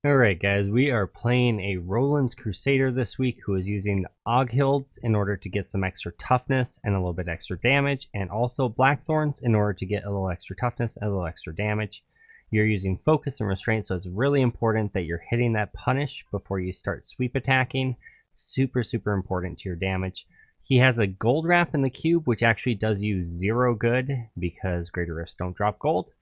Alright guys, we are playing a Roland's Crusader this week who is using Oghilds in order to get some extra toughness and a little bit extra damage, and also Blackthorns in order to get a little extra toughness and a little extra damage. You're using focus and restraint, so it's really important that you're hitting that punish before you start sweep attacking. Super important to your damage. He has a gold wrap in the cube, which actually does you 0 good because greater rifts don't drop gold.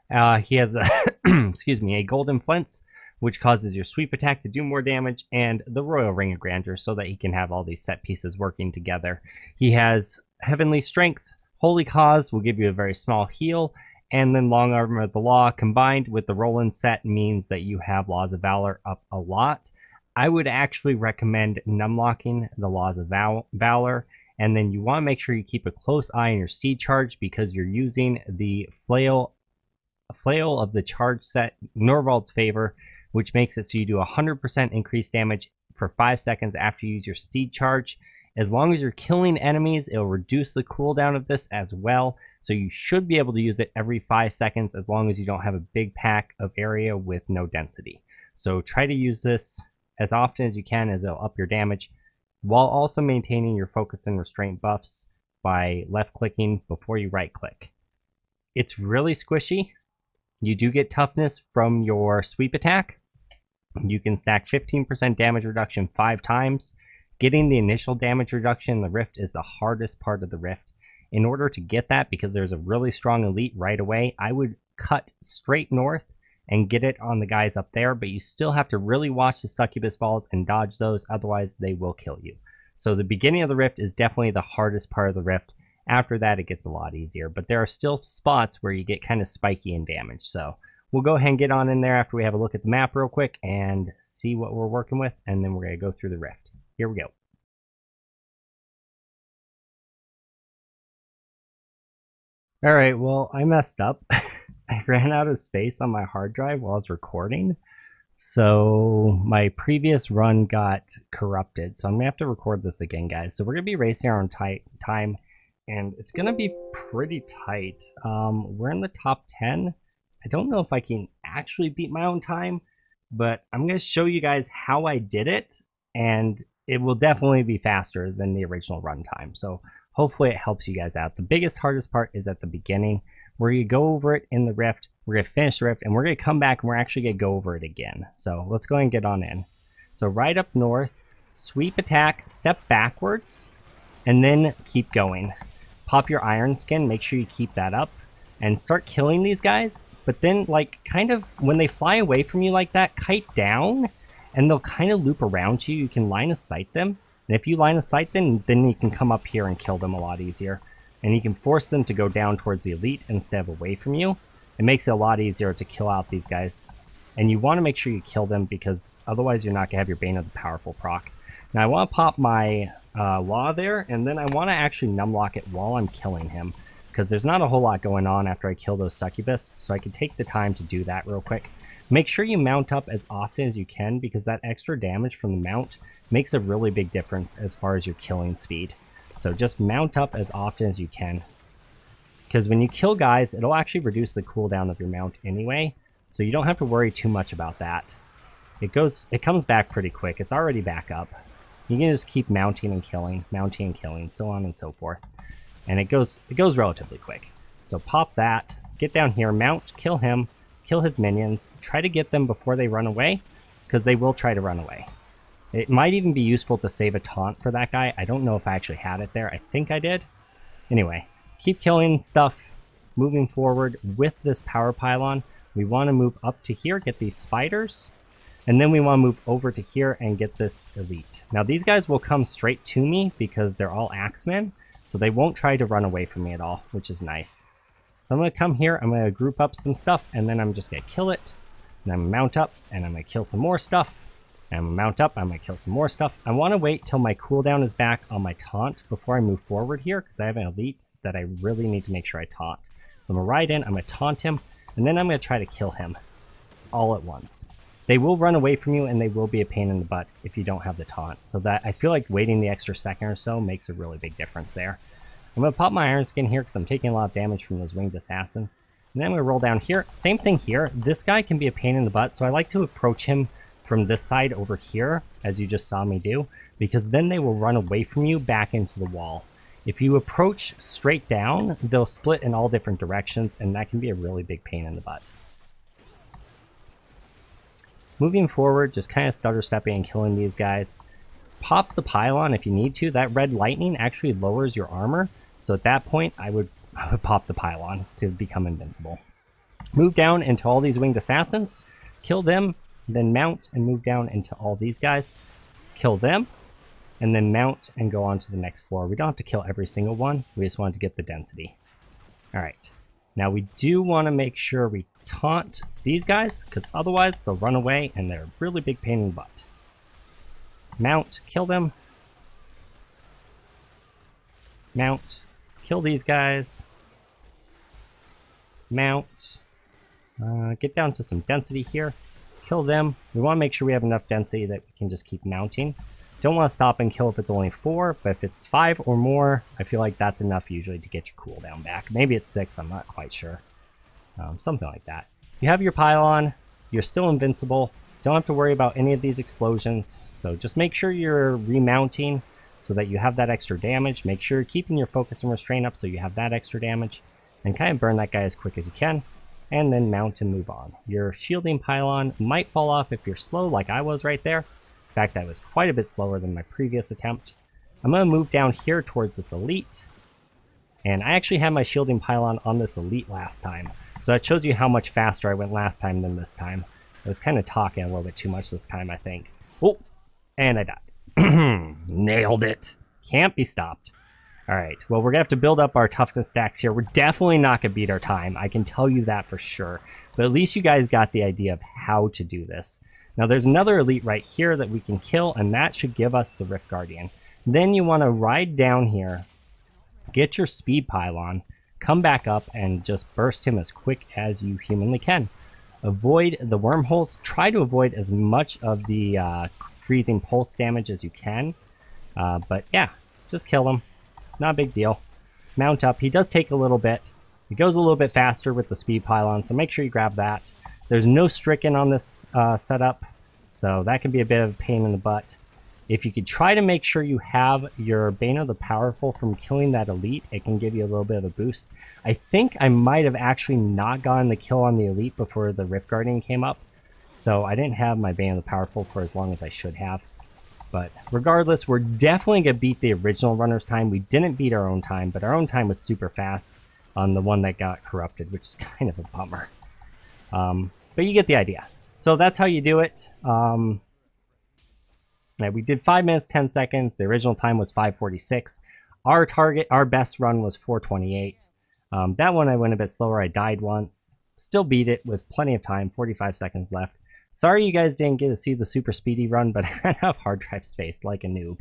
He has a excuse me, a golden flints, which causes your sweep attack to do more damage, and the Royal Ring of Grandeur so that he can have all these set pieces working together. He has Heavenly Strength, Holy Cause will give you a very small heal, and then Long Armor of the Law combined with the Roland set means that you have Laws of Valor up a lot. I would actually recommend numlocking the Laws of Valor, and then you want to make sure you keep a close eye on your steed charge because you're using the Flail of the charge set, Norvald's Favor, which makes it so you do 100% increased damage for 5 seconds after you use your steed charge. As long as you're killing enemies, it'll reduce the cooldown of this as well. So you should be able to use it every 5 seconds as long as you don't have a big pack of area with no density. So try to use this as often as you can, as it'll up your damage, while also maintaining your focus and restraint buffs by left clicking before you right click. It's really squishy. You do get toughness from your sweep attack. You can stack 15% damage reduction 5 times. Getting the initial damage reduction in the rift is the hardest part of the rift. In order to get that, because there's a really strong elite right away, I would cut straight north and get it on the guys up there, but you still have to really watch the succubus balls and dodge those, otherwise they will kill you. So the beginning of the rift is definitely the hardest part of the rift. After that, it gets a lot easier, but there are still spots where you get kind of spiky in damage. So we'll go ahead and get on in there after we have a look at the map real quick and see what we're working with, and then we're going to go through the rift. Here we go. Alright, well, I messed up. I ran out of space on my hard drive while I was recording, so my previous run got corrupted. So I'm going to have to record this again, guys. So we're going to be racing our own time, and it's going to be pretty tight. We're in the top 10. I don't know if I can actually beat my own time, but I'm going to show you guys how I did it, and it will definitely be faster than the original runtime. So hopefully it helps you guys out. The biggest, hardest part is at the beginning. We're going to go over it in the rift. We're going to finish the rift, and we're going to come back, and we're actually going to go over it again. So let's go ahead and get on in. So right up north, sweep attack, step backwards, and then keep going. Pop your iron skin, make sure you keep that up, and start killing these guys. But then, like, kind of, when they fly away from you like that, kite down, and they'll kind of loop around you. You can line of sight them. And if you line of sight them, then you can come up here and kill them a lot easier. And you can force them to go down towards the elite instead of away from you. It makes it a lot easier to kill out these guys. And you want to make sure you kill them, because otherwise you're not going to have your Bane of the Powerful proc. Now I want to pop my Law there, and then I want to actually numlock it while I'm killing him, because there's not a whole lot going on after I kill those succubus, so I can take the time to do that real quick. Make sure you mount up as often as you can, because that extra damage from the mount makes a really big difference as far as your killing speed. So just mount up as often as you can, because when you kill guys, it'll actually reduce the cooldown of your mount anyway, so you don't have to worry too much about that. It comes back pretty quick. It's already back up. You can just keep mounting and killing, so on and so forth. And it goes relatively quick. So pop that, get down here, mount, kill him, kill his minions, try to get them before they run away, because they will try to run away. It might even be useful to save a taunt for that guy. I don't know if I actually had it there. I think I did. Anyway, keep killing stuff, moving forward with this power pylon. We want to move up to here, get these spiders, and then we want to move over to here and get this elite. Now these guys will come straight to me because they're all axemen, so they won't try to run away from me at all, which is nice. So I'm going to come here, I'm going to group up some stuff, and then I'm just going to kill it. And I'm going to mount up, and I'm going to kill some more stuff. And I'm going to mount up, I'm going to kill some more stuff. I want to wait till my cooldown is back on my taunt before I move forward here, because I have an elite that I really need to make sure I taunt. So I'm going to ride in, I'm going to taunt him, and then I'm going to try to kill him all at once. They will run away from you, and they will be a pain in the butt if you don't have the taunt. So that I feel like waiting the extra second or so makes a really big difference there. I'm going to pop my iron skin here because I'm taking a lot of damage from those winged assassins. And then I'm going to roll down here. Same thing here. This guy can be a pain in the butt, so I like to approach him from this side over here, as you just saw me do, because then they will run away from you back into the wall. If you approach straight down, they'll split in all different directions, and that can be a really big pain in the butt. Moving forward, just kind of stutter stepping and killing these guys. Pop the pylon if you need to. That red lightning actually lowers your armor, so at that point I would pop the pylon to become invincible. Move down into all these winged assassins, kill them, then mount and move down into all these guys, kill them, and then mount and go on to the next floor. We don't have to kill every single one, we just want to get the density. Alright, now we do want to make sure we taunt these guys, because otherwise they'll run away and they're a really big pain in the butt. Mount, kill them. Mount, kill these guys. Mount. Get down to some density here. Kill them. We want to make sure we have enough density that we can just keep mounting. Don't want to stop and kill if it's only 4, but if it's 5 or more, I feel like that's enough usually to get your cooldown back. Maybe it's 6, I'm not quite sure. Something like that. You have your pylon, you're still invincible. Don't have to worry about any of these explosions, so just make sure you're remounting so that you have that extra damage. Make sure you're keeping your focus and restraint up so you have that extra damage, and kind of burn that guy as quick as you can, and then mount and move on. Your shielding pylon might fall off if you're slow like I was right there. In fact, I was quite a bit slower than my previous attempt. I'm going to move down here towards this elite, and I actually had my shielding pylon on this elite last time, so that shows you how much faster I went last time than this time. I was kind of talking a little bit too much this time, I think. Oh, and I died. Nailed it. Can't be stopped. All right, well, we're going to have to build up our toughness stacks here. We're definitely not going to beat our time. I can tell you that for sure. But at least you guys got the idea of how to do this. Now, there's another elite right here that we can kill, and that should give us the Rift Guardian. Then you want to ride down here, get your speed pylon, come back up, and just burst him as quick as you humanly can. Avoid the wormholes. Try to avoid as much of the freezing pulse damage as you can. But yeah, just kill him. Not a big deal. Mount up. He does take a little bit. It goes a little bit faster with the speed pylon, so make sure you grab that. There's no stricken on this setup, so that can be a bit of a pain in the butt. If you could try to make sure you have your Bane of the Powerful from killing that elite, it can give you a little bit of a boost. I think I might have actually not gotten the kill on the elite before the Rift Guardian came up, so I didn't have my Bane of the Powerful for as long as I should have. But regardless, we're definitely going to beat the original runner's time. We didn't beat our own time, but our own time was super fast on the one that got corrupted, which is kind of a bummer. But you get the idea. So that's how you do it. We did 5 minutes, 10 seconds. The original time was 5:46. Our target, our best run was 4:28. That one I went a bit slower. I died once. Still beat it with plenty of time, 45 seconds left. Sorry you guys didn't get to see the super speedy run, but I ran out of hard drive space like a noob.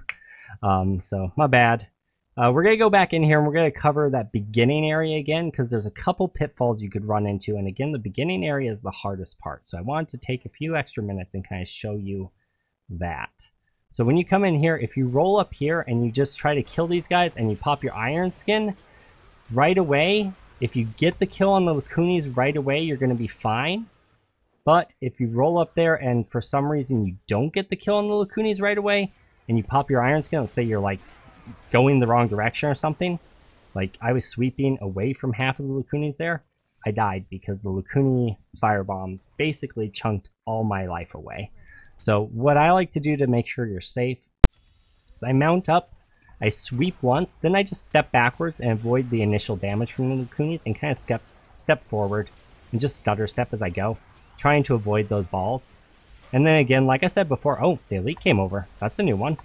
So my bad. We're going to go back in here and we're going to cover that beginning area again because there's a couple pitfalls you could run into. And again, the beginning area is the hardest part. So I wanted to take a few extra minutes and kind of show you that. So when you come in here, if you roll up here and you just try to kill these guys and you pop your iron skin, right away, if you get the kill on the Lacunis right away, you're going to be fine. But if you roll up there and for some reason you don't get the kill on the Lacunis right away and you pop your iron skin, let's say you're like going the wrong direction or something, like I was sweeping away from half of the Lacunis there, I died because the Lacuni firebombs basically chunked all my life away. So what I like to do to make sure you're safe is I mount up, I sweep once, then I just step backwards and avoid the initial damage from the Lacunis and kind of step forward and just stutter step as I go, trying to avoid those balls. And then again, like I said before, oh, the elite came over. That's a new one.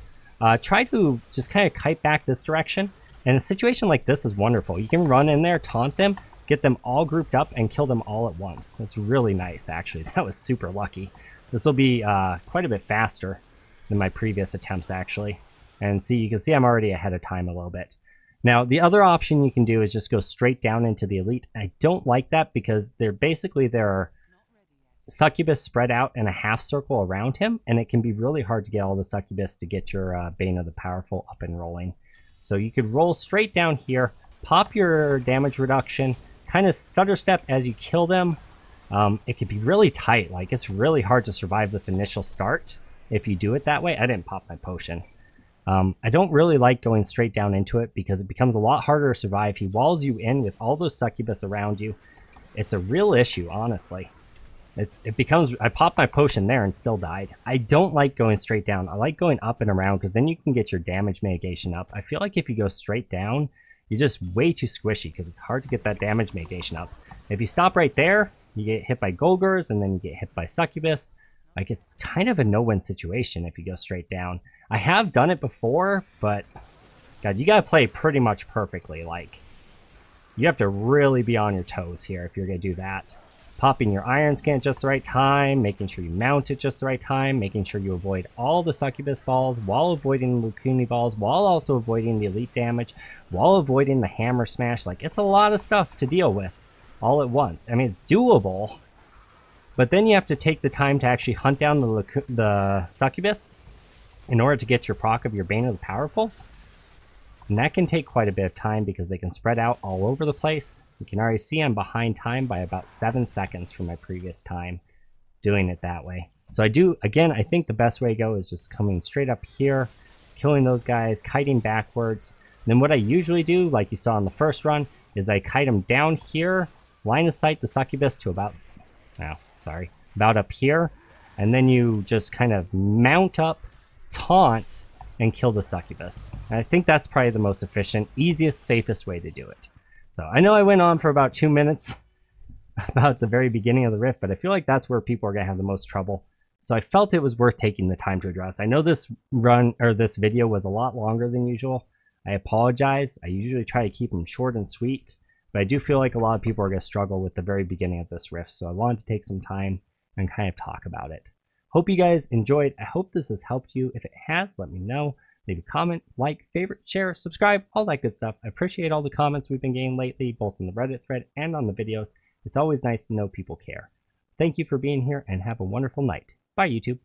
Try to just kind of kite back this direction. And a situation like this is wonderful. You can run in there, taunt them, get them all grouped up, and kill them all at once. That's really nice, actually. That was super lucky. This will be quite a bit faster than my previous attempts, actually. And see, you can see I'm already ahead of time a little bit. Now, the other option you can do is just go straight down into the elite. I don't like that because there are succubus spread out in a half circle around him, and it can be really hard to get all the succubus to get your Bane of the Powerful up and rolling. So you could roll straight down here, pop your damage reduction, kind of stutter step as you kill them, it can be really tight. Like, it's really hard to survive this initial start if you do it that way. I didn't pop my potion. I don't really like going straight down into it because it becomes a lot harder to survive. He walls you in with all those succubus around you. It's a real issue, honestly. It becomes... I popped my potion there and still died. I don't like going straight down. I like going up and around because then you can get your damage mitigation up. I feel like if you go straight down, you're just way too squishy because it's hard to get that damage mitigation up. If you stop right there, you get hit by Golgars and then you get hit by succubus. Like, it's kind of a no-win situation if you go straight down. I have done it before, but God, you gotta play pretty much perfectly. Like, you have to really be on your toes here if you're gonna do that. Popping your iron scan at just the right time, making sure you mount it just the right time, making sure you avoid all the succubus balls while avoiding the Lukuni balls, while also avoiding the elite damage, while avoiding the hammer smash. Like, it's a lot of stuff to deal with all at once. I mean, it's doable, but then you have to take the time to actually hunt down the succubus in order to get your proc of your Bane of the Powerful. And that can take quite a bit of time because they can spread out all over the place. You can already see I'm behind time by about 7 seconds from my previous time doing it that way. So I do, again, I think the best way to go is just coming straight up here, killing those guys, kiting backwards. And then what I usually do, like you saw in the first run, is I kite them down here, line of sight the succubus to about, about up here. And then you just kind of mount up, taunt, and kill the succubus. And I think that's probably the most efficient, easiest, safest way to do it. So I know I went on for about 2 minutes about the very beginning of the rift, but I feel like that's where people are going to have the most trouble. So I felt it was worth taking the time to address. I know this run, or this video, was a lot longer than usual. I apologize. I usually try to keep them short and sweet, but I do feel like a lot of people are going to struggle with the very beginning of this rift. So I wanted to take some time and kind of talk about it. Hope you guys enjoyed. I hope this has helped you. If it has, let me know. Leave a comment, like, favorite, share, subscribe, all that good stuff. I appreciate all the comments we've been getting lately, both in the Reddit thread and on the videos. It's always nice to know people care. Thank you for being here and have a wonderful night. Bye, YouTube.